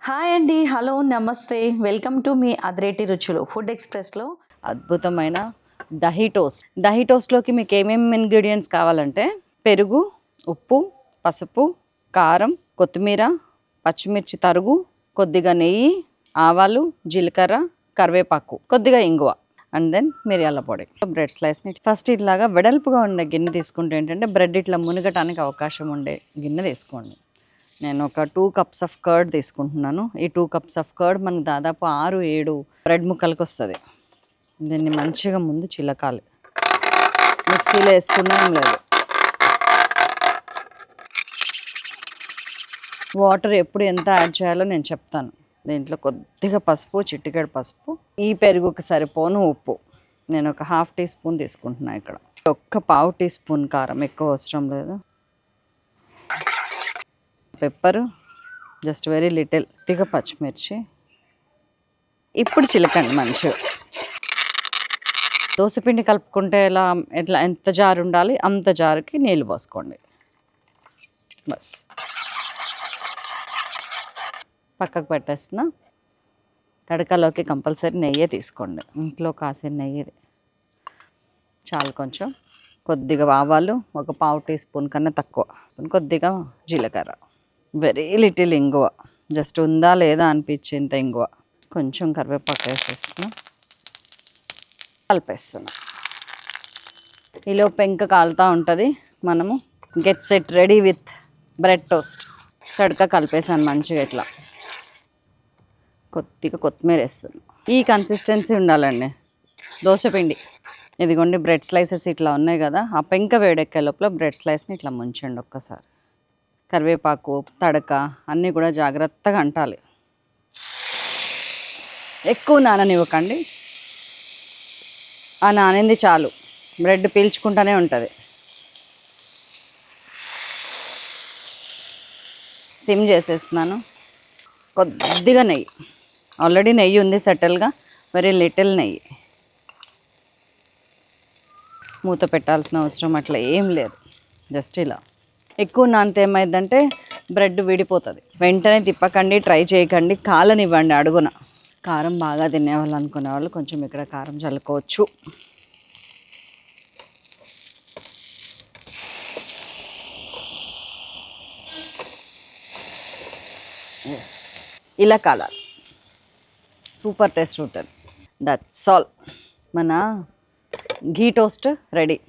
Hi అండి. Hello, నమస్తే. Welcome to me అదిరేటి రుచులు ఫుడ్ ఎక్స్‌ప్రెస్‌లో అద్భుతమైన దహీ టోస్ట్. దహీ టోస్ట్‌లోకి మీకు ఏమేమి ఇంగ్రీడియంట్స్ కావాలంటే పెరుగు, ఉప్పు, పసుపు, కారం, కొత్తిమీర, పచ్చిమిర్చి తరుగు, కొద్దిగా నెయ్యి, ఆవాలు, జీలకర్ర, కరివేపాకు, కొద్దిగా ఇంగువ అండ్ దెన్ మిరియాల పొడి. బ్రెడ్ స్లైస్ని ఫస్ట్ ఇట్లాగా వెడల్పుగా ఉండే గిన్నె తీసుకుంటే ఏంటంటే బ్రెడ్ ఇట్లా మునగటానికి అవకాశం ఉండే గిన్నె తీసుకోండి. నేను ఒక 2 కప్స్ ఆఫ్ కర్డ్ తీసుకుంటున్నాను. ఈ 2 కప్స్ ఆఫ్ కర్డ్ మనకు దాదాపు 6-7 బ్రెడ్ ముక్కలకి వస్తుంది. దీన్ని మంచిగా ముందు చిలకాలి. మిక్సీలో వేసుకున్నా ఏం లేదు. వాటర్ ఎప్పుడు ఎంత యాడ్ చేయాలో నేను చెప్తాను. దీంట్లో కొద్దిగా పసుపు, చిటికెడు పసుపు, ఈ పెరుగుకి సరిపోను ఉప్పు. నేను ఒక 1/2 టీ స్పూన్ తీసుకుంటున్నాను ఇక్కడ. ఒక్క 1/2 టీ స్పూన్ కారం, ఎక్కువ అవసరం లేదు. Pepper just very little. కొద్దిగా పచ్చిమిర్చి. ఇప్పుడు చిలకండి మంచిగా. దోసపిండి కలుపుకుంటే ఎట్లా ఎంత జారు ఉండాలి అంత జారుకి నీళ్ళు పోసుకోండి. బస్ పక్కకు పెట్టేస్తున్నా. తడకలోకి కంపల్సరీ నెయ్యే తీసుకోండి. ఇంట్లో కాసిన నెయ్యి చాలు. కొంచెం కొద్దిగా ఆవాలు, ఒక 1/2 టీ స్పూన్ కన్నా తక్కువ, కొద్దిగా జీలకర్ర, వెరీ లిటిల్ ఇంగువ, జస్ట్ ఉందా లేదా అనిపించేంత ఇంగువ, కొంచెం కరివేపాకు వేసేస్తున్నా, కలిపేస్తున్నా. ఈలో పెంక కాలుతూ ఉంటుంది. మనము get set ready with bread toast. తడక కలిపేసాను మంచిగా. ఇట్లా కొద్దిగా కొత్తిమీర వేస్తున్నాను. ఈ కన్సిస్టెన్సీ ఉండాలండి దోశపిండి. ఇదిగోండి బ్రెడ్ స్లైసెస్ ఇట్లా ఉన్నాయి కదా, ఆ పెంక వేడెక్కే లోపల బ్రెడ్ స్లైస్ని ఇట్లా ముంచండి ఒక్కసారి. కరివేపాకు, తడక అన్నీ కూడా జాగ్రత్తగా అంటాలి. ఎక్కువ నాననివ్వకండి. ఆ నానింది చాలు, బ్రెడ్ పీల్చుకుంటూనే ఉంటుంది. సిమ్ చేసేస్తున్నాను. కొద్దిగా నెయ్యి, ఆల్రెడీ నెయ్యి ఉంది సెటిల్గా, వెరీ లిటిల్ నెయ్యి. మూత పెట్టాల్సిన అవసరం అట్లా ఏం లేదు. జస్ట్ ఇలా. ఎక్కువ నానితే ఏమైందంటే బ్రెడ్ విడిపోతుంది. వెంటనే తిప్పకండి, ట్రై చేయకండి, కాలనివ్వండి అడుగున. కారం బాగా తినేవాళ్ళు అనుకునే వాళ్ళు కొంచెం ఇక్కడ కారం చల్లుకోవచ్చు. ఇలా కాలాలి. సూపర్ టేస్ట్ ఉంటుంది. That's all. మన ఘీ టోస్ట్ రెడీ.